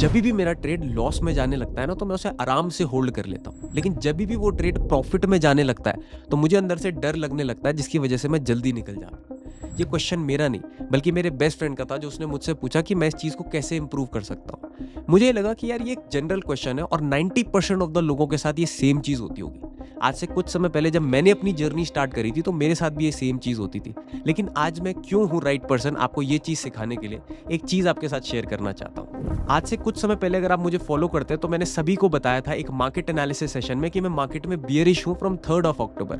जब भी मेरा ट्रेड लॉस में जाने लगता है ना, तो मैं उसे आराम से होल्ड कर लेता हूँ। लेकिन जब भी वो ट्रेड प्रॉफिट में जाने लगता है तो मुझे अंदर से डर लगने लगता है, जिसकी वजह से मैं जल्दी निकल जाता हूँ। ये क्वेश्चन मेरा नहीं बल्कि मेरे बेस्ट फ्रेंड का था, जो उसने मुझसे पूछा कि मैं इस चीज़ को कैसे इंप्रूव कर सकता हूँ। मुझे ये लगा कि यार ये एक जनरल क्वेश्चन है और 90% ऑफ द लोगों के साथ ये सेम चीज़ होती होगी। आज से कुछ समय पहले जब मैंने अपनी जर्नी स्टार्ट करी थी तो मेरे साथ भी ये सेम चीज़ होती थी। लेकिन आज मैं क्यों हूँ राइट पर्सन आपको ये चीज़ सिखाने के लिए, एक चीज़ आपके साथ शेयर करना चाहता हूँ। आज से कुछ समय पहले अगर आप मुझे फॉलो करते हैं तो मैंने सभी को बताया था एक मार्केट एनालिसिस सेशन में कि मैं मार्केट में बियरिश हूँ from 3rd of October.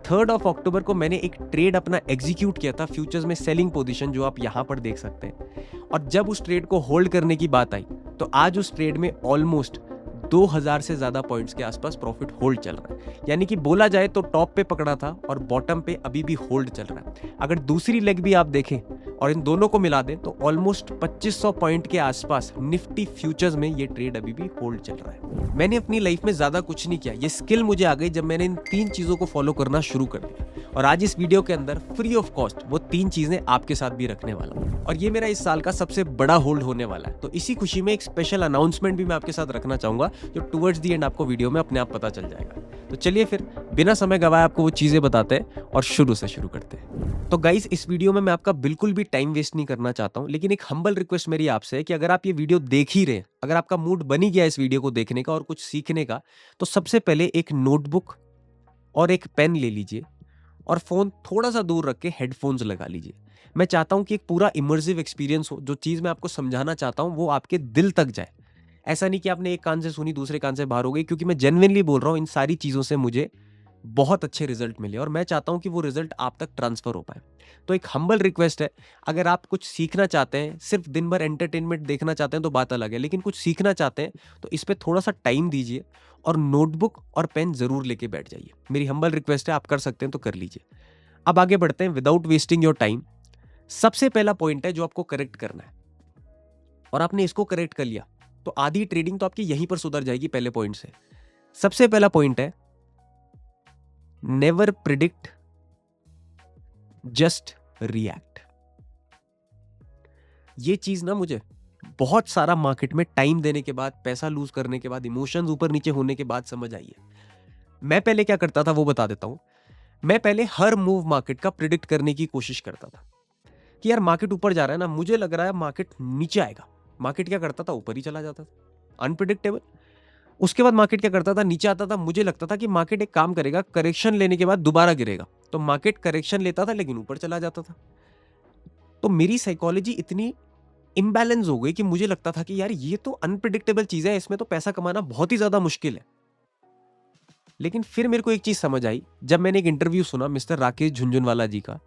3rd of October को मैंने एक ट्रेड अपना एग्जीक्यूट किया था फ्यूचर्स में, सेलिंग पोजीशन, जो आप यहाँ पर देख सकते हैं। और जब उस ट्रेड को होल्ड करने की बात आई तो आज उस ट्रेड में ऑलमोस्ट 2000 से ज्यादा पॉइंट्स के आसपास प्रॉफिट होल्ड चल रहा है। यानी कि बोला जाए तो टॉप पे पकड़ा था और बॉटम पे अभी भी होल्ड चल रहा है। अगर दूसरी लेग भी आप देखें और इन दोनों को मिला दें तो ऑलमोस्ट 2500 पॉइंट के आसपास निफ्टी फ्यूचर्स में ये ट्रेड अभी भी होल्ड चल रहा है। मैंने अपनी लाइफ में ज्यादा कुछ नहीं किया, ये स्किल मुझे आ गई जब मैंने इन 3 चीजों को फॉलो करना शुरू कर दिया। और आज इस वीडियो के अंदर फ्री ऑफ कॉस्ट वो 3 चीजें आपके साथ भी रखने वाला हूं। और ये मेरा इस साल का सबसे बड़ा होल्ड होने वाला है। तो इसी खुशी में एक स्पेशल अनाउंसमेंट भी मैं आपके साथ रखना चाहूंगा, जो टुवर्ड्स दी एंड आपको वीडियो में अपने आप पता चल जाएगा। तो चलिए फिर बिना समय गवाए आपको वो चीजें बताते हैं और शुरू से शुरू करते हैं। तो गाइस, इस वीडियो में मैं आपका बिल्कुल भी टाइम वेस्ट नहीं करना चाहता हूं, लेकिन एक हम्बल रिक्वेस्ट मेरी आपसे है कि अगर आप ये वीडियो देख ही रहे हैं, अगर आपका मूड बनी गया इस वीडियो को देखने का और कुछ सीखने का, तो सबसे पहले एक नोटबुक और एक पेन ले लीजिए और फोन थोड़ा सा दूर रख के हेडफोन्स लगा लीजिए। मैं चाहता हूं कि एक पूरा इमर्सिव एक्सपीरियंस हो। जो चीज मैं आपको समझाना चाहता हूं वो आपके दिल तक जाए। ऐसा नहीं कि आपने एक कान से सुनी दूसरे कान से बाहर हो गई, क्योंकि मैं जेन्युइनली बोल रहा हूं, इन सारी चीजों से मुझे बहुत अच्छे रिजल्ट मिले और मैं चाहता हूं कि वो रिजल्ट आप तक ट्रांसफर हो पाए। तो एक हम्बल रिक्वेस्ट है, अगर आप कुछ सीखना चाहते हैं, सिर्फ दिन भर एंटरटेनमेंट देखना चाहते हैं तो बात अलग है, लेकिन कुछ सीखना चाहते हैं तो इस पे थोड़ा सा टाइम दीजिए और नोटबुक और पेन जरूर लेके बैठ जाइए। मेरी हम्बल रिक्वेस्ट है, आप कर सकते हैं तो कर लीजिए। अब आगे बढ़ते हैं विदाउट वेस्टिंग योर टाइम। सबसे पहला पॉइंट है जो आपको करेक्ट करना है, और आपने इसको करेक्ट कर लिया तो आधी ट्रेडिंग तो आपकी यहीं पर सुधर जाएगी पहले पॉइंट से। सबसे पहला पॉइंट है, नेवर प्रिडिक्ट, जस्ट रिएक्ट। ये चीज ना मुझे बहुत सारा मार्केट में टाइम देने के बाद, पैसा लूज करने के बाद, इमोशंस ऊपर नीचे होने के बाद समझ आई है। मैं पहले क्या करता था वो बता देता हूं। मैं पहले हर मूव मार्केट का प्रिडिक्ट करने की कोशिश करता था कि यार मार्केट ऊपर जा रहा है ना, मुझे लग रहा है मार्केट नीचे आएगा। मार्केट क्या करता था, ऊपर ही चला जाता था, अनप्रिडिक्टेबल। उसके बाद मार्केट क्या करता था, नीचे आता था। मुझे लगता था कि मार्केट एक काम करेगा, करेक्शन लेने के बाद दोबारा गिरेगा, तो मार्केट करेक्शन लेता था लेकिन ऊपर चला जाता था। तो मेरी साइकोलॉजी इतनी इम्बैलेंस हो गई कि मुझे लगता था कि यार ये तो अनप्रिडिक्टेबल चीज है, इसमें तो पैसा कमाना बहुत ही ज्यादा मुश्किल है। लेकिन फिर मेरे को एक चीज समझ आई जब मैंने एक इंटरव्यू सुना मिस्टर राकेश झुनझुनवाला जी का,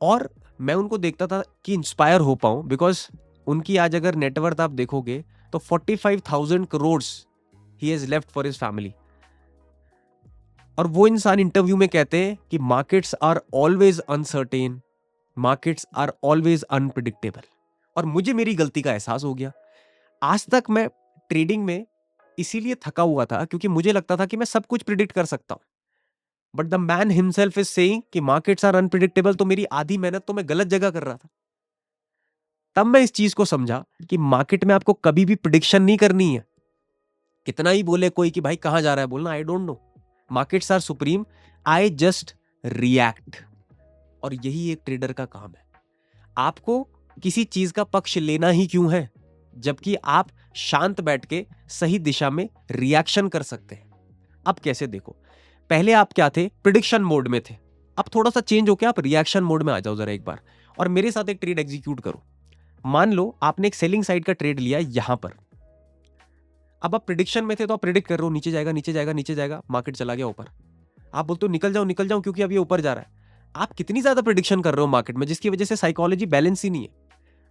और मैं उनको देखता था कि इंस्पायर हो पाऊं। बिकॉज उनकी आज अगर नेटवर्थ आप देखोगे तो 45,000 करोड़ ही has left for his family. और वो इंसान इंटरव्यू में कहते हैं कि markets are always uncertain, markets are always unpredictable. और मुझे मेरी गलती का एहसास हो गया। आज तक मैं ट्रेडिंग में इसीलिए थका हुआ था क्योंकि मुझे लगता था कि मैं सब कुछ प्रिडिक्ट कर सकता हूं। But the man himself is saying कि मार्केट्स आर अनप्रिडिक्टेबल, तो मेरी आधी मेहनत तो मैं गलत जगह कर रहा था। तब मैं इस चीज को समझा कि मार्केट में आपको कभी भी प्रिडिक्शन नहीं करनी है। कितना ही बोले कोई कि भाई कहां जा रहा है, बोलना I don't know, markets are supreme, I just react. और यही एक ट्रेडर का काम है। आपको किसी चीज का पक्ष लेना ही क्यों है, जबकि आप शांत बैठ के सही दिशा में रिएक्शन कर सकते हैं। अब कैसे, देखो, पहले आप क्या थे, प्रिडिक्शन मोड में थे। अब थोड़ा सा चेंज होकर आप रिएक्शन मोड में आ जाओ जरा एक बार, और मेरे साथ एक ट्रेड एग्जीक्यूट करो। मान लो आपने एक सेलिंग साइड का ट्रेड लिया यहां पर। अब आप प्रिडिक्शन में थे तो आप प्रिडिक्ट कर रहे हो नीचे जाएगा नीचे जाएगा नीचे जाएगा, मार्केट चला गया ऊपर। आप बोलते हो निकल जाऊं क्योंकि अब ये ऊपर जा रहा है। आप कितनी ज्यादा प्रिडिक्शन कर रहे हो मार्केट में, जिसकी वजह से साइकोलॉजी बैलेंस ही नहीं है।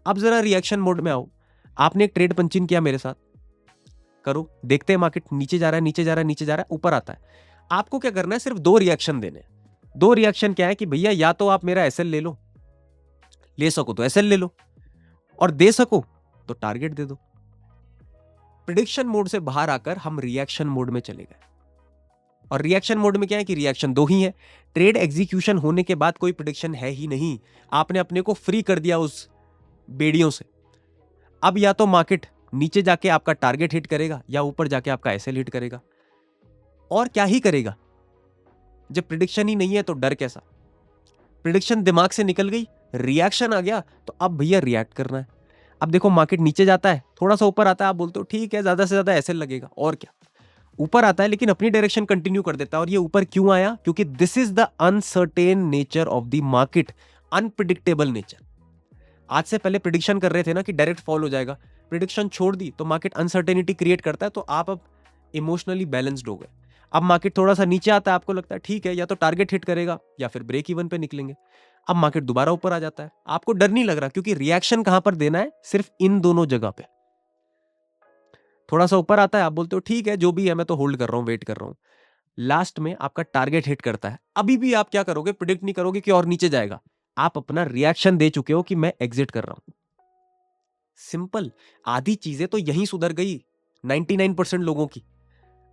अब जरा रिएक्शन मोड में आओ। आपने एक ट्रेड पंचिंग किया मेरे साथ, करो, देखते हैं मार्केट नीचे जा रहा है नीचे जा रहा है नीचे जा रहा है, ऊपर आता है। आपको क्या करना है, सिर्फ 2 रिएक्शन देने। 2 रिएक्शन क्या है कि भैया या तो आप मेरा एसएल ले लो, ले सको तो एसएल ले लो, और दे सको तो टारगेट दे दो। प्रिडिक्शन मोड से बाहर आकर हम रिएक्शन मोड में चले गए। और रिएक्शन मोड में क्या है कि रिएक्शन 2 ही है। ट्रेड एग्जीक्यूशन होने के बाद कोई प्रिडिक्शन है ही नहीं, आपने अपने को फ्री कर दिया उस बेड़ियों से। अब या तो मार्केट नीचे जाके आपका टारगेट हिट करेगा या ऊपर जाके आपका एसएल हिट करेगा? और क्या ही करेगा? जब प्रिडिक्शन ही नहीं है तो डर कैसा? प्रिडिक्शन दिमाग से निकल गई, रिएक्शन आ गया, तो अब भैया रिएक्ट करना है। अब देखो मार्केट नीचे जाता है, थोड़ा सा ऊपर आता है, आप बोलते हो ठीक है ज्यादा से ज्यादा एसएल लगेगा, और क्या। ऊपर आता है लेकिन अपनी डायरेक्शन कंटिन्यू कर देता है। और ये ऊपर क्यों आया? क्योंकि this is the uncertain nature of the market, unpredictable nature. आज से पहले प्रिडिक्शन कर रहे थे ना कि डायरेक्ट फॉल हो जाएगा, प्रिडिक्शन छोड़ दी तो मार्केट अनसर्टेनिटी क्रिएट करता है, तो आप अब इमोशनली बैलेंस्ड हो गए। अब मार्केट थोड़ा सा नीचे आता है, आपको लगता है ठीक है या तो टारगेट हिट करेगा या फिर ब्रेक इवन पे निकलेंगे। अब मार्केट दोबारा ऊपर आ जाता है, आपको डर नहीं लग रहा, क्योंकि रिएक्शन कहां पर देना है? सिर्फ इन दोनों जगह पे। थोड़ा सा ऊपर आता है, आप बोलते हो ठीक है जो भी है मैं तो होल्ड कर रहा हूं, वेट कर रहा हूं। लास्ट में आपका टारगेट हिट करता है, अभी भी आप क्या करोगे? प्रिडिक्ट नहीं करोगे कि और नीचे जाएगा, आप अपना रिएक्शन दे चुके हो कि मैं एग्जिट कर रहा हूं। सिंपल। आधी चीजें तो यहीं सुधर गई 99% लोगों की।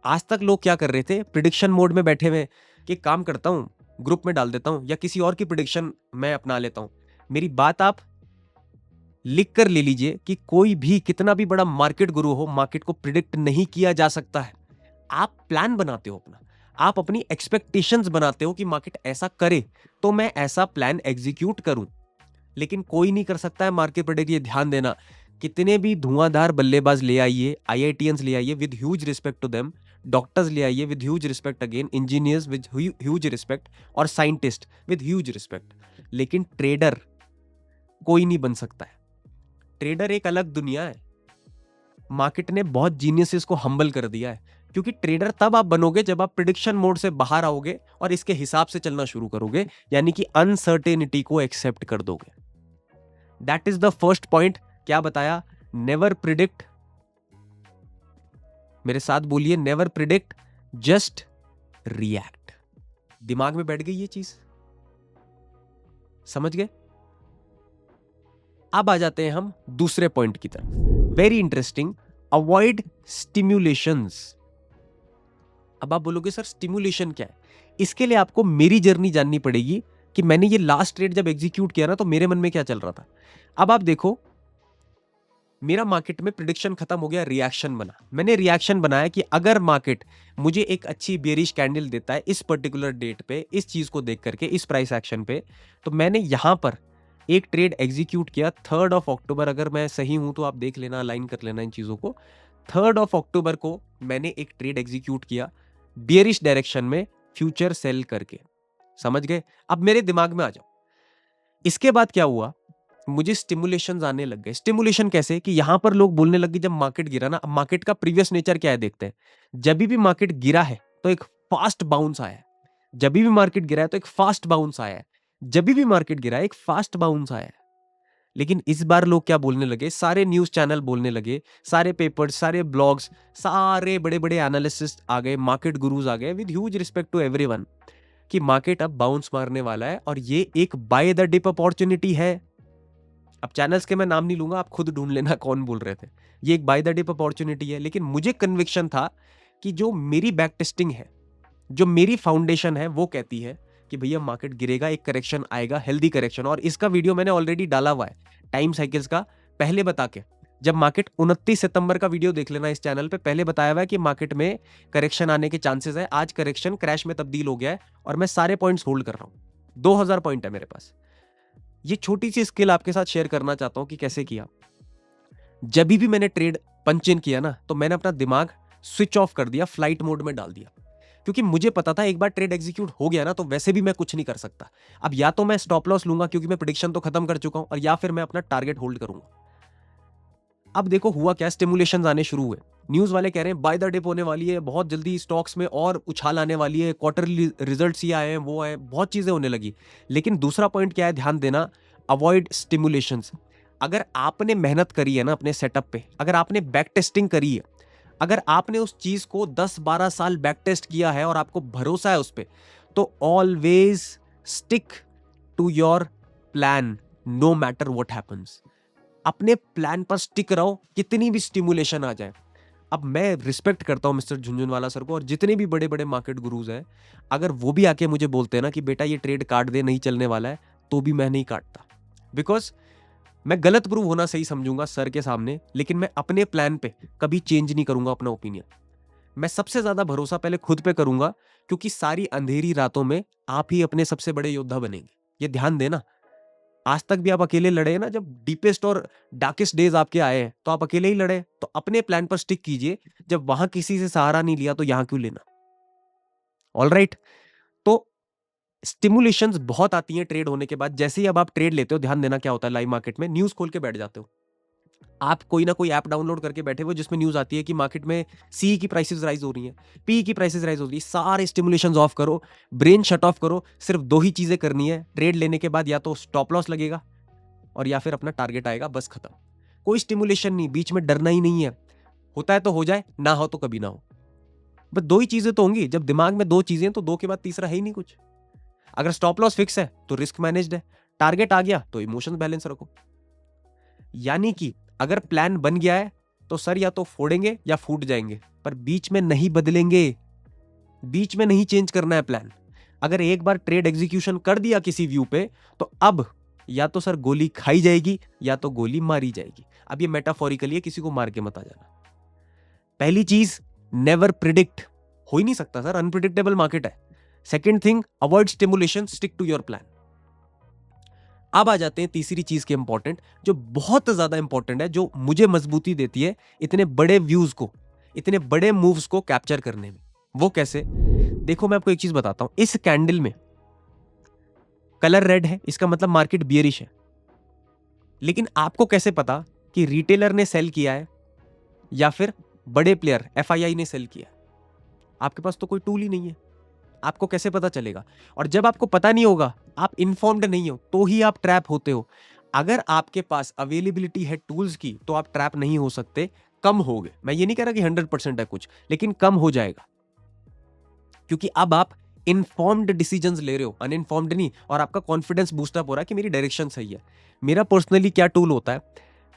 आज तक लोग क्या कर रहे थे? प्रिडिक्शन मोड में बैठे हुए कि काम करता हूं, ग्रुप में डाल देता हूं या किसी और की प्रिडिक्शन मैं अपना लेता हूं। मेरी बात आप लिख कर ले लीजिए कि कोई भी कितना भी बड़ा मार्केट गुरु हो, मार्केट को प्रिडिक्ट नहीं किया जा सकता है। आप प्लान बनाते हो अपना, आप अपनी एक्सपेक्टेशंस बनाते हो कि मार्केट ऐसा करे तो मैं ऐसा प्लान एग्जीक्यूट करूं, लेकिन कोई नहीं कर सकता है मार्केट प्रेडिक्ट। ये ध्यान देना, कितने भी धुआंधार बल्लेबाज ले आइए, आईआईटीएंस ले आइए with huge respect to them, doctors ले आइए with huge respect again, engineers with huge respect, और साइंटिस्ट विद ह्यूज रिस्पेक्ट, लेकिन ट्रेडर कोई नहीं बन सकता है। ट्रेडर एक अलग दुनिया है। मार्केट ने बहुत जीनियसेस को हम्बल कर दिया है, क्योंकि ट्रेडर तब आप बनोगे जब आप प्रिडिक्शन मोड से बाहर आओगे और इसके हिसाब से चलना शुरू करोगे, यानी कि अनसर्टेनिटी को एक्सेप्ट कर दोगे। That is the first point. क्या बताया? Never predict. मेरे साथ बोलिए, नेवर प्रिडिक्ट, जस्ट रिएक्ट। दिमाग में बैठ गई ये चीज? समझ गए? अब आ जाते हैं हम दूसरे पॉइंट की तरफ। Very interesting, avoid stimulations. अब आप बोलोगे सर स्टिम्युलेशन क्या है? इसके लिए आपको मेरी जर्नी जाननी पड़ेगी कि मैंने ये लास्ट ट्रेड जब एग्जीक्यूट किया ना तो मेरे मन में क्या चल रहा था। अब आप देखो, मेरा मार्केट में प्रिडिक्शन खत्म हो गया, रिएक्शन बना। मैंने रिएक्शन बनाया कि अगर मार्केट मुझे एक अच्छी बेरिश कैंडल देता है इस पर्टिकुलर डेट पे, इस चीज को देख करके, इस प्राइस एक्शन पे, तो मैंने यहां पर एक ट्रेड एग्जीक्यूट किया 3rd ऑफ अक्टूबर। अगर मैं सही हूं तो आप देख लेना, अलाइन कर लेना इन चीजों को। 3rd ऑफ अक्टूबर को मैंने एक ट्रेड एग्जीक्यूट किया बियरिश डायरेक्शन में, फ्यूचर सेल करके। समझ गए? अब मेरे दिमाग में आ जाओ, इसके बाद क्या हुआ? मुझे स्टिमुलेशंस आने लग गए। स्टिमुलेशन कैसे? कि यहां पर लोग बोलने लगे जब मार्केट गिरा ना, अब मार्केट का प्रीवियस नेचर क्या है देखते हैं। जब भी मार्केट गिरा है तो एक फास्ट बाउंस आया है, जब भी मार्केट गिरा है तो एक फास्ट बाउंस आया है, जब भी मार्केट गिरा है एक फास्ट बाउंस आया है। लेकिन इस बार लोग क्या बोलने लगे? सारे न्यूज चैनल बोलने लगे, सारे पेपर्स, सारे ब्लॉग्स, सारे बड़े बड़े एनालिसिस्ट आ गए, मार्केट गुरुज आ गए with huge respect to everyone, कि मार्केट अब बाउंस मारने वाला है और ये एक बाय द डिप अपॉर्चुनिटी है। अब चैनल्स के मैं नाम नहीं लूंगा, आप खुद ढूंढ लेना कौन बोल रहे थे। ये एक बाय द डिप अपॉर्चुनिटी है। लेकिन मुझे कन्विक्शन था कि जो मेरी बैक टेस्टिंग है, जो मेरी फाउंडेशन है, वो कहती है कि भैया मार्केट गिरेगा, एक करेक्शन आएगा, हेल्दी करेक्शन। और इसका वीडियो मैंने ऑलरेडी डाला हुआ है टाइम साइकिल्स का, पहले बता के। जब मार्केट 29 सितंबर का वीडियो देख लेना इस चैनल पे, पहले बताया हुआ है कि मार्केट में करेक्शन आने के चांसेस है। आज करेक्शन क्रैश में तब्दील हो गया है और मैं सारे पॉइंट्स होल्ड कर रहा हूं। 2000 पॉइंट है मेरे पास। ये छोटी सी स्किल आपके साथ शेयर करना चाहता हूं कि कैसे किया। जब भी मैंने ट्रेड पंच इन किया ना, तो मैंने अपना दिमाग स्विच ऑफ कर दिया, फ्लाइट मोड में डाल दिया, क्योंकि मुझे पता था एक बार ट्रेड एग्जीक्यूट हो गया ना तो वैसे भी मैं कुछ नहीं कर सकता। अब या तो मैं स्टॉप लॉस लूंगा क्योंकि मैं प्रेडिक्शन तो खत्म कर चुका हूं, और या फिर मैं अपना टारगेट होल्ड करूंगा। अब देखो हुआ क्या, स्टिमुलेशंस आने शुरू हुए। न्यूज वाले कह रहे हैं बाय द डिप होने वाली है, बहुत जल्दी स्टॉक्स में और उछाल आने वाली है, क्वार्टरली रिजल्ट्स ये आए हैं, वो आए, बहुत चीजें होने लगी। लेकिन दूसरा पॉइंट क्या है, ध्यान देना, अवॉइड स्टिमुलेशंस। अगर आपने मेहनत करी है ना अपने सेटअप पे, अगर आपने बैक टेस्टिंग करी है, अगर आपने उस चीज को 10-12 साल बैक टेस्ट किया है और आपको भरोसा है उस पर, तो always stick to your plan no matter what happens. अपने प्लान पर स्टिक रहो, कितनी भी स्टिमुलेशन आ जाए। अब मैं रिस्पेक्ट करता हूं मिस्टर झुनझुनवाला सर को और जितने भी बड़े बड़े मार्केट गुरुज हैं, अगर वो भी आके मुझे बोलते हैं ना कि बेटा ये ट्रेड काट दे, नहीं चलने वाला है, तो भी मैं नहीं काटता। बिकॉज मैं गलत प्रूव होना सही समझूंगा सर के सामने, लेकिन मैं अपने प्लान पे कभी चेंज नहीं करूंगा अपना ओपिनियन। मैं सबसे ज्यादा भरोसा पहले खुद पे करूंगा, क्योंकि सारी अंधेरी रातों में आप ही अपने सबसे बड़े योद्धा बनेंगे। ये ध्यान देना, आज तक भी आप अकेले लड़े हैं ना, जब डीपेस्ट और डार्केस्ट डेज आपके आए हैं तो आप अकेले ही लड़े। तो अपने प्लान पर स्टिक कीजिए, जब वहां किसी से सहारा नहीं लिया तो यहां क्यों लेना। All right. तो स्टिमुलेशंस बहुत आती हैं ट्रेड होने के बाद। जैसे ही अब आप ट्रेड लेते हो, ध्यान देना क्या होता है लाइव मार्केट में, न्यूज खोल के बैठ जाते हो। आप कोई ना कोई ऐप डाउनलोड करके बैठे हुए जिसमें न्यूज आती है कि मार्केट में सी की प्राइसेस राइज हो रही हैं, पी की प्राइसेस राइज हो रही है। सारे स्टिमुलेशंस ऑफ करो, ब्रेन शट ऑफ करो। सिर्फ दो ही चीजें करनी है ट्रेड लेने के बाद, या तो स्टॉप लॉस लगेगा और या फिर अपना टारगेट आएगा, बस खत्म। कोई स्टिमुलेशन नहीं, बीच में डरना ही नहीं है। होता है तो हो जाए, ना हो तो कभी ना हो। बस दो ही चीजें तो होंगी। जब दिमाग में दो चीजें तो दो के बाद तीसरा है ही नहीं कुछ। अगर स्टॉप लॉस फिक्स है तो रिस्क मैनेज्ड है, टारगेट आ गया तो इमोशंस बैलेंस रखो। यानी कि अगर प्लान बन गया है तो सर या तो फोड़ेंगे या फूट जाएंगे, पर बीच में नहीं बदलेंगे, बीच में नहीं चेंज करना है प्लान। अगर एक बार ट्रेड एग्जीक्यूशन कर दिया किसी व्यू पे, तो अब या तो सर गोली खाई जाएगी या तो गोली मारी जाएगी। अब ये मेटाफोरिकली है, किसी को मार के मत आ जाना। पहली चीज, नेवर प्रिडिक्ट। हो ही नहीं सकता सर, अनप्रिडिक्टेबल मार्केट है। Second thing, avoid stimulation, stick to your plan. अब आ जाते हैं तीसरी चीज के इंपॉर्टेंट, जो बहुत ज्यादा इंपॉर्टेंट है, जो मुझे मजबूती देती है इतने बड़े व्यूज को, इतने बड़े मूव्स को कैप्चर करने में। वो कैसे? देखो मैं आपको एक चीज बताता हूं। इस कैंडल में कलर रेड है, इसका मतलब मार्केट बियरिश है। लेकिन आपको कैसे पता कि रिटेलर ने सेल किया है या फिर बड़े प्लेयर एफआईआई ने सेल किया? आपके पास तो कोई टूल ही नहीं है, आपको कैसे पता चलेगा? और जब आपको पता नहीं होगा, आप इन्फॉर्म्ड नहीं हो, तो ही आप ट्रैप होते हो। अगर आपके पास अवेलेबिलिटी है टूल्स की, तो आप ट्रैप नहीं हो सकते, कम हो गए। मैं ये नहीं कह रहा कि 100% है कुछ, लेकिन कम हो जाएगा, क्योंकि अब आप इन्फॉर्म्ड डिसीजंस ले रहे हो, अनइन्फॉर्म्ड नहीं। और आपका कॉन्फिडेंस बूस्टअप हो रहा है कि मेरी डायरेक्शन सही है। मेरा पर्सनली क्या टूल होता है,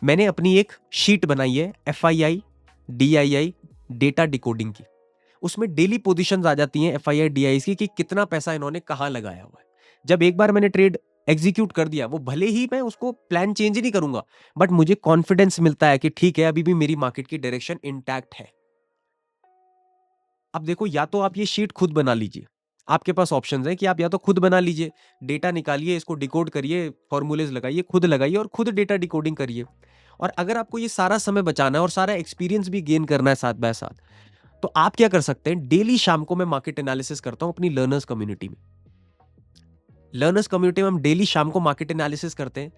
मैंने अपनी एक शीट बनाई है एफआईआई डीआईआई डेटा डिकोडिंग की। उसमें डेली पोजीशंस आ जाती हैं एफआईआई डीआईआई की, कि कितना पैसा इन्होंने कहां लगाया हुआ है। जब एक बार मैंने ट्रेड एग्जीक्यूट कर दिया, वो भले ही मैं उसको प्लान चेंज नहीं करूंगा, बट मुझे कॉन्फिडेंस मिलता है कि ठीक है, अभी भी मेरी मार्केट की डायरेक्शन इंटैक्ट है। अब देखो, या तो आप ये शीट खुद बना लीजिए, आपके पास ऑप्शंस हैं कि आप या तो खुद बना लीजिए, डेटा निकालिए, इसको डिकोड करिए, फॉर्मूलेज लगाइए, खुद लगाइए और खुद डेटा डिकोडिंग करिए। और अगर आपको ये सारा समय बचाना है और सारा एक्सपीरियंस भी गेन करना है साथ बाय साथ, तो आप क्या कर सकते हैं, डेली शाम को मैं मार्केट एनालिसिस करता हूं अपनी लर्नर्स कम्युनिटी में। लर्नर्स कम्युनिटी में हम डेली शाम को मार्केट एनालिसिस करते हैं,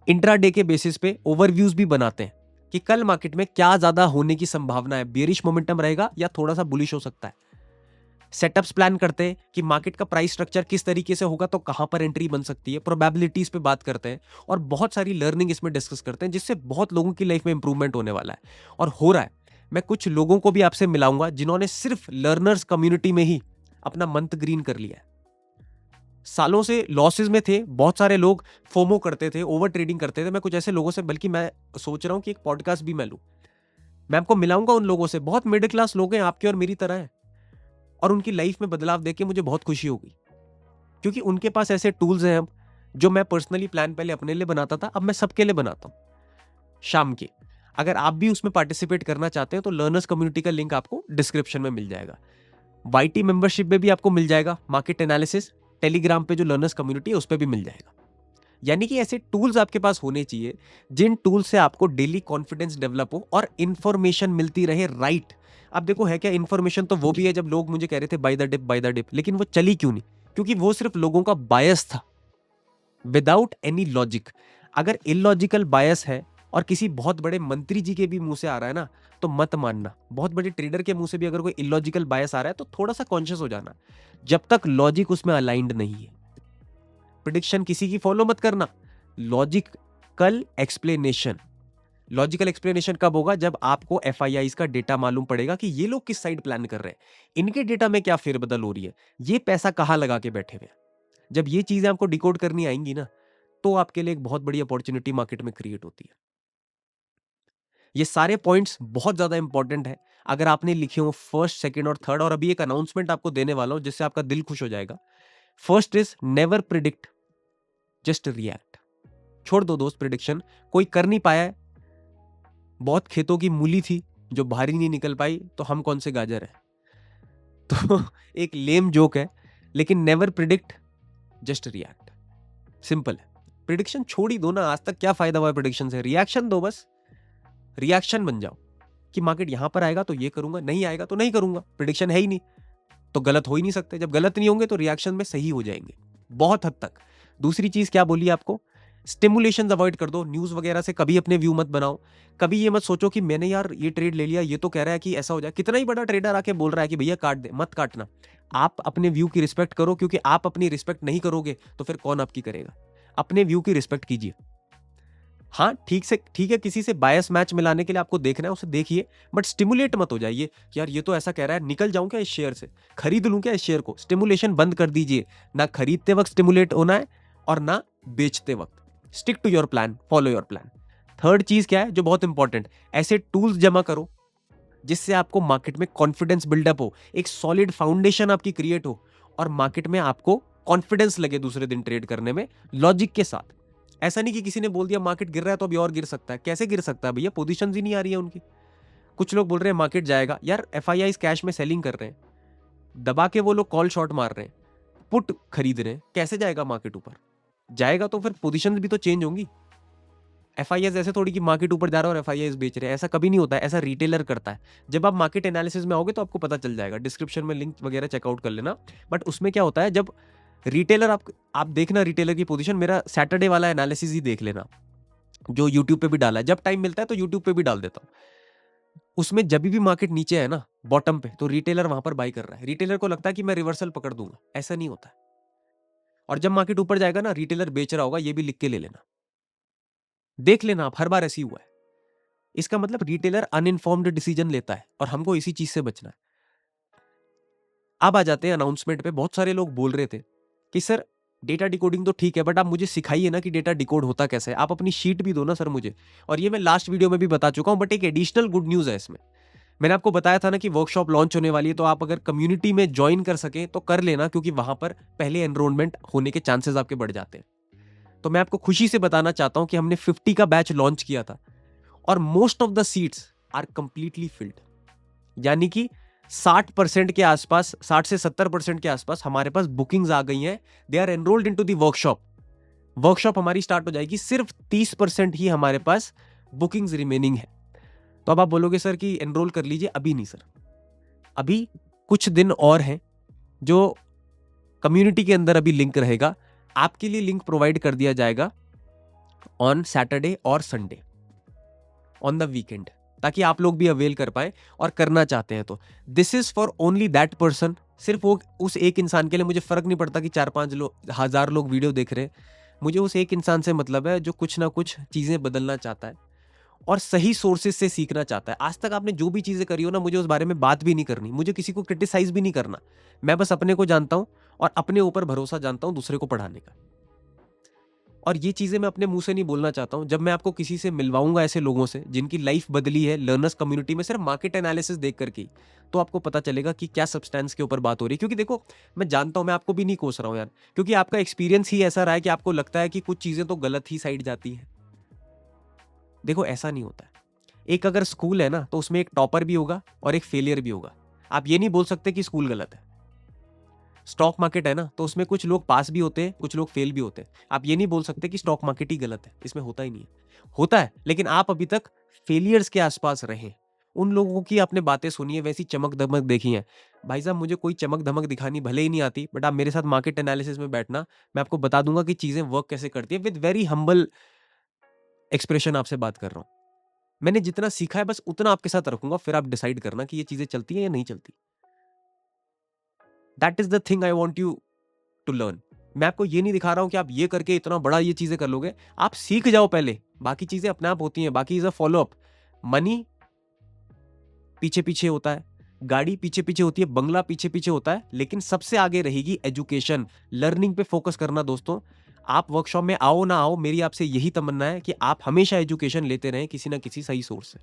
इंट्राडे के बेसिस पे ओवरव्यूज भी बनाते हैं कि कल मार्केट में क्या ज्यादा होने की संभावना है, बेरिश मोमेंटम रहेगा या थोड़ा सा बुलिश हो सकता है। सेटअप्स प्लान करते हैं कि मार्केट का प्राइस स्ट्रक्चर किस तरीके से होगा, तो कहां पर एंट्री बन सकती है, प्रोबेबिलिटीज पे बात करते हैं और बहुत सारी लर्निंग इसमें डिस्कस करते हैं, जिससे बहुत लोगों की लाइफ में इंप्रूवमेंट होने वाला है और हो रहा है। मैं कुछ लोगों को भी आपसे मिलाऊंगा जिन्होंने सिर्फ लर्नर्स कम्युनिटी में ही अपना मंथ ग्रीन कर लिया है। सालों से लॉसेस में थे, बहुत सारे लोग फोमो करते थे, ओवर ट्रेडिंग करते थे। मैं कुछ ऐसे लोगों से, बल्कि मैं सोच रहा हूं कि एक पॉडकास्ट भी मैं लूं, मैं आपको मिलाऊंगा उन लोगों से। बहुत मिडिल क्लास लोग हैं, आपके और मेरी तरह हैं, और उनकी लाइफ में बदलाव देख के मुझे बहुत खुशी होगी, क्योंकि उनके पास ऐसे टूल्स हैं अब, जो मैं पर्सनली प्लान पहले अपने लिए बनाता था, अब मैं सबके लिए बनाता हूं शाम के। अगर आप भी उसमें पार्टिसिपेट करना चाहते हैं तो लर्नर्स कम्युनिटी का लिंक आपको डिस्क्रिप्शन में मिल जाएगा। वाईटी मेंबरशिप में भी आपको मिल जाएगा मार्केट एनालिसिस। टेलीग्राम पे जो लर्नर्स कम्युनिटी है उस पर भी मिल जाएगा। यानी कि ऐसे टूल्स आपके पास होने चाहिए, जिन टूल से आपको डेली कॉन्फिडेंस डेवलप हो और इंफॉर्मेशन मिलती रहे। राइट। अब देखो, है क्या इंफॉर्मेशन, तो वो भी है। जब लोग मुझे कह रहे थे buy the dip buy the dip, लेकिन वो चली क्यों नहीं? क्योंकि वो सिर्फ लोगों का बायस था, विदाउट एनी लॉजिक। अगर इलॉजिकल बायस है और किसी बहुत बड़े मंत्री जी के भी मुंह से आ रहा है ना, तो मत मानना। बहुत बड़े ट्रेडर के मुंह से भी अगर कोई इलॉजिकल बायस आ रहा है तो थोड़ा सा कॉन्शियस हो जाना, जब तक लॉजिक उसमें अलाइंड नहीं है। प्रिडिक्शन किसी की फॉलो मत करना। लॉजिकल एक्सप्लेनेशन, लॉजिकल एक्सप्लेनेशन कब होगा? जब आपको एफआईआईज का डेटा मालूम पड़ेगा कि ये लोग किस साइड प्लान कर रहे हैं, इनके डेटा में क्या फेरबदल हो रही है, ये पैसा कहां लगा के बैठे हुए हैं। जब ये चीजें आपको डिकोड करनी आएंगी ना, तो आपके लिए एक बहुत बड़ी अपॉर्चुनिटी मार्केट में क्रिएट होती है। ये सारे पॉइंट्स बहुत ज्यादा इंपॉर्टेंट है। अगर आपने लिखे हो फर्स्ट, सेकंड और थर्ड, और अभी एक अनाउंसमेंट आपको देने वाला हूं जिससे आपका दिल खुश हो जाएगा। First is never predict, just react. छोड़ दो दोस्त प्रिडिक्शन, कोई कर नहीं पाया है, बहुत खेतों की मूली थी जो भारी नहीं निकल पाई, तो हम कौन से गाजर है। तो एक लेम जोक है, लेकिन never predict, just react. Simple है। प्रिडिक्शन छोड़ ही दो ना, आज तक क्या फायदा हुआ प्रिडिक्शन से, रिएक्शन दो बस, रिएक्शन बन जाओ कि मार्केट यहां पर आएगा तो ये करूंगा, नहीं आएगा तो नहीं करूंगा, प्रिडिक्शन है ही नहीं तो गलत हो ही नहीं सकते, जब गलत नहीं होंगे तो रिएक्शन में सही हो जाएंगे बहुत हद तक। दूसरी चीज क्या बोली आपको, स्टिमुलेशन अवॉइड कर दो, न्यूज वगैरह से कभी अपने व्यू मत बनाओ, कभी ये मत सोचो कि मैंने यार ये ट्रेड ले लिया, ये तो कह रहा है कि ऐसा हो जाए, कितना ही बड़ा ट्रेडर आके बोल रहा है कि भैया काट दे, मत काटना, आप अपने व्यू की रिस्पेक्ट करो, क्योंकि आप अपनी रिस्पेक्ट नहीं करोगे तो फिर कौन आपकी करेगा। अपने व्यू की रिस्पेक्ट कीजिए। हाँ ठीक है, किसी से बायस मैच मिलाने के लिए आपको देखना है, उसे देखिए, बट स्टिमुलेट मत हो जाइए कि यार ये तो ऐसा कह रहा है, निकल जाऊं क्या इस शेयर से, खरीद लूं क्या इस शेयर को। स्टिमुलेशन बंद कर दीजिए, ना खरीदते वक्त स्टिमुलेट होना है और ना बेचते वक्त। Stick to your plan, follow your plan. Third चीज क्या है जो बहुत इंपॉर्टेंट, ऐसे टूल्स जमा करो जिससे आपको मार्केट में कॉन्फिडेंस बिल्डअप हो, एक सॉलिड फाउंडेशन आपकी क्रिएट हो और मार्केट में आपको कॉन्फिडेंस लगे दूसरे दिन ट्रेड करने में लॉजिक के साथ। ऐसा नहीं कि किसी ने बोल दिया मार्केट गिर रहा है तो अभी और गिर सकता है, कैसे गिर सकता है भैया, पोजीशंस ही नहीं आ रही है उनकी। कुछ लोग बोल रहे हैं मार्केट जाएगा, यार एफआईआई कैश में सेलिंग कर रहे हैं, दबा के वो लोग कॉल शॉर्ट मार रहे हैं, पुट खरीद रहे हैं, कैसे जाएगा मार्केट ऊपर। जाएगा तो फिर पोजीशंस भी तो चेंज होंगी। एफआईएस ऐसे थोड़ी कि मार्केट ऊपर जा रहा है और एफआईएस बेच रहे हैं, ऐसा कभी नहीं होता है, ऐसा रिटेलर करता है। जब आप मार्केट एनालिसिस में आओगे तो आपको पता चल जाएगा, डिस्क्रिप्शन में लिंक वगैरह चेकआउट कर लेना। बट उसमें क्या होता है, जब रिटेलर आप देखना रिटेलर की पोजीशन, मेरा सैटरडे वाला एनालिसिस ही देख लेना जो यूट्यूब पे भी डाला है, जब टाइम मिलता है तो यूट्यूब पे भी डाल देता हूं। उसमें जब भी मार्केट नीचे है ना बॉटम पे, तो रिटेलर वहां पर बाई कर रहा है, रिटेलर को लगता है कि मैं रिवर्सल पकड़ दूंगा, ऐसा नहीं होता है। और जब मार्केट ऊपर जाएगा ना, रिटेलर बेच रहा होगा, ये भी लिख के ले लेना, देख लेना आप, हर बार ऐसी हुआ है। इसका मतलब रिटेलर अनइन्फॉर्म्ड डिसीजन लेता है और हमको इसी चीज से बचना है। अब आ जाते हैं अनाउंसमेंट पे, बहुत सारे लोग बोल रहे थे कि सर डेटा डिकोडिंग तो ठीक है, बट आप मुझे सिखाइए ना कि डेटा डिकोड होता कैसे है, आप अपनी शीट भी दो ना सर मुझे। और ये मैं लास्ट वीडियो में भी बता चुका हूं, बट एक एडिशनल गुड न्यूज है इसमें। मैंने आपको बताया था ना कि वर्कशॉप लॉन्च होने वाली है, तो आप अगर कम्युनिटी में ज्वाइन कर सके तो कर लेना, क्योंकि वहां पर पहले एनरोलमेंट होने के चांसेस आपके बढ़ जाते हैं। तो मैं आपको खुशी से बताना चाहता हूं कि हमने 50 का बैच लॉन्च किया था और most of the seats are completely filled, यानी कि 60% के आसपास, 60 से 70% के आसपास हमारे पास बुकिंग्स आ गई हैं। They are enrolled into the workshop. Workshop हमारी स्टार्ट हो जाएगी, सिर्फ 30% ही हमारे पास बुकिंग्स रिमेनिंग है। तो अब आप बोलोगे सर कि एनरोल कर लीजिए, अभी नहीं सर, अभी कुछ दिन और हैं जो कम्युनिटी के अंदर अभी लिंक रहेगा, आपके लिए लिंक प्रोवाइड कर दिया जाएगा ऑन सैटरडे और संडे, ऑन द वीकेंड, ताकि आप लोग भी अवेल कर पाए और करना चाहते हैं तो। This is for only that person, सिर्फ वो उस एक इंसान के लिए। मुझे फर्क नहीं पड़ता कि 4-5 हजार लोग वीडियो देख रहे हैं, मुझे उस एक इंसान से मतलब है जो कुछ ना कुछ चीजें बदलना चाहता है और सही सोर्सेज से सीखना चाहता है। आज तक आपने जो भी चीजें करी हो ना, मुझे उस बारे में बात भी नहीं करनी, मुझे किसी को क्रिटिसाइज भी नहीं करना, मैं बस अपने को जानता हूं और अपने ऊपर भरोसा जानता हूं दूसरे को पढ़ाने का। और ये चीजें मैं अपने मुंह से नहीं बोलना चाहता हूं, जब मैं आपको किसी से मिलवाऊंगा ऐसे लोगों से जिनकी लाइफ बदली है लर्नर्स कम्युनिटी में सिर्फ मार्केट एनालिसिस देख करके, तो आपको पता चलेगा कि क्या सब्सटेंस के ऊपर बात हो रही है। क्योंकि देखो, मैं जानता हूं, मैं आपको भी नहीं कोस रहा हूं यार, क्योंकि आपका एक्सपीरियंस ही ऐसा रहा है कि आपको लगता है कि कुछ चीजें तो गलत ही साइड जाती हैं। देखो ऐसा नहीं होता है। एक अगर स्कूल है ना, तो उसमें एक टॉपर भी होगा और एक फेलियर भी होगा। आप ये नहीं बोल सकते कि स्कूल गलत है। स्टॉक मार्केट है ना, तो उसमें कुछ लोग पास भी होते हैं, कुछ लोग फेल भी होते हैं। आप ये नहीं बोल सकते कि स्टॉक मार्केट ही गलत है, इसमें होता ही नहीं है। होता है, लेकिन आप अभी तक फेलियर्स के आसपास रहे, उन लोगों की आपने बातें सुनी है, वैसी चमक धमक देखी है। भाई साहब, मुझे कोई चमक धमक दिखानी भले ही नहीं आती, बट आप मेरे साथ मार्केट एनालिसिस में बैठना, मैं आपको बता दूंगा कि चीजें वर्क कैसे करती है। विद वेरी हम्बल एक्सप्रेशन आपसे बात कर रहा हूं। मैंने जितना सीखा है बस उतना आपके साथ रखूंगा, फिर आप डिसाइड करना कि ये चीजें चलती हैं या नहीं चलती। That is the thing I want you to learn. मैं आपको ये नहीं दिखा रहा हूं कि आप ये करके इतना बड़ा ये चीजें कर लोगे, आप सीख जाओ पहले, बाकी चीजें अपने आप होती हैं, बाकी is a follow up. Money पीछे पीछे होता है, गाड़ी पीछे पीछे होती है, बंगला पीछे पीछे होता है, लेकिन सबसे आगे रहेगी एजुकेशन, लर्निंग पे फोकस करना। दोस्तों, आप वर्कशॉप में आओ ना आओ, मेरी आपसे यही तमन्ना है कि आप हमेशा एजुकेशन लेते रहें किसी ना किसी सही सोर्स से।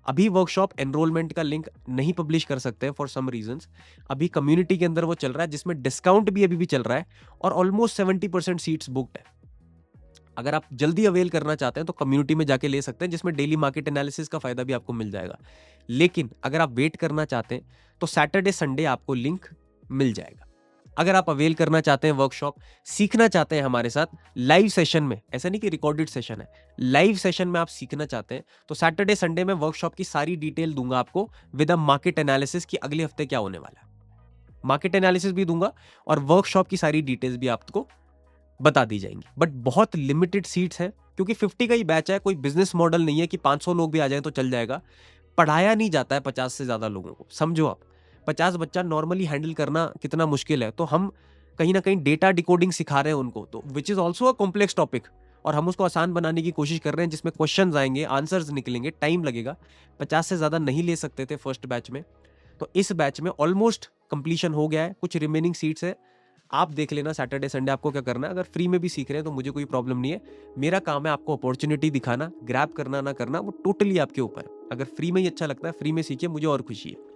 अभी वर्कशॉप एनरोलमेंट का लिंक नहीं पब्लिश कर सकते हैं फॉर सम रीजंस। अभी कम्युनिटी के अंदर वो चल रहा है, जिसमें डिस्काउंट भी अभी भी चल रहा है और ऑलमोस्ट 70% सीट्स बुक्ड है। अगर आप जल्दी अवेल करना चाहते हैं तो कम्युनिटी में जाके ले सकते हैं, जिसमें डेली मार्केट एनालिसिस का फायदा भी आपको मिल जाएगा। लेकिन अगर आप वेट करना चाहते हैं तो सैटरडे संडे आपको लिंक मिल जाएगा। अगर आप अवेल करना चाहते हैं वर्कशॉप, सीखना चाहते हैं हमारे साथ लाइव सेशन में, ऐसा नहीं कि रिकॉर्डेड सेशन है, लाइव सेशन में आप सीखना चाहते हैं तो सैटरडे संडे में वर्कशॉप की सारी डिटेल दूंगा आपको विद अ मार्केट एनालिसिस की अगले हफ्ते क्या होने वाला है। मार्केट एनालिसिस भी दूंगा और वर्कशॉप की सारी डिटेल्स भी आपको बता दी जाएंगी। बट बहुत लिमिटेड सीट्स हैं क्योंकि 50 का ही बैच है, कोई बिजनेस मॉडल नहीं है कि 500 लोग भी आ जाएं तो चल जाएगा। पढ़ाया नहीं जाता है 50 से ज्यादा लोगों को, समझो आप 50 बच्चा नॉर्मली हैंडल करना कितना मुश्किल है, तो हम कहीं ना कहीं डेटा डिकोडिंग सिखा रहे हैं उनको, तो which is also a complex topic, और हम उसको आसान बनाने की कोशिश कर रहे हैं जिसमें क्वेश्चंस आएंगे, आंसर्स निकलेंगे, टाइम लगेगा। 50 से ज्यादा नहीं ले सकते थे फर्स्ट बैच में, तो इस बैच में ऑलमोस्ट कंप्लीशन हो गया है, कुछ रिमेनिंग सीट्स है। आप देख लेना सैटरडे संडे आपको क्या करना है। अगर फ्री में भी सीख रहे हैं तो मुझे कोई प्रॉब्लम नहीं है, मेरा काम है आपको अपॉर्चुनिटी दिखाना, ग्रैब करना ना करना वो टोटली आपके ऊपर है। अगर फ्री में ही अच्छा लगता है फ्री में सीखिए, मुझे और खुशी है।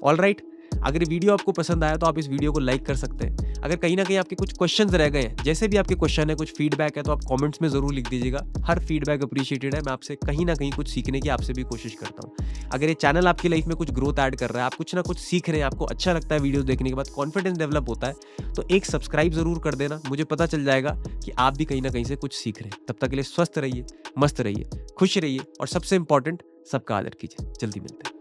ऑल राइट, अगर ये वीडियो आपको पसंद आया तो आप इस वीडियो को लाइक कर सकते हैं। अगर कहीं ना कहीं आपके कुछ क्वेश्चंस रह गए हैं, जैसे भी आपके क्वेश्चन है, कुछ फीडबैक है, तो आप कमेंट्स में जरूर लिख दीजिएगा। हर फीडबैक अप्रिशिएटेड है, मैं आपसे कहीं ना कहीं कुछ सीखने की आपसे भी कोशिश करता हूँ। अगर ये चैनल आपकी लाइफ में कुछ ग्रोथ ऐड कर रहा है, आप कुछ ना कुछ सीख रहे हैं, आपको अच्छा लगता है वीडियो देखने के बाद, कॉन्फिडेंस डेवलप होता है, तो एक सब्सक्राइब जरूर कर देना, मुझे पता चल जाएगा कि आप भी कहीं ना कहीं से कुछ सीख रहे हैं। तब तक के लिए स्वस्थ रहिए, मस्त रहिए, खुश रहिए और सबसे इंपॉर्टेंट सबका आदर कीजिए। जल्दी मिलते हैं।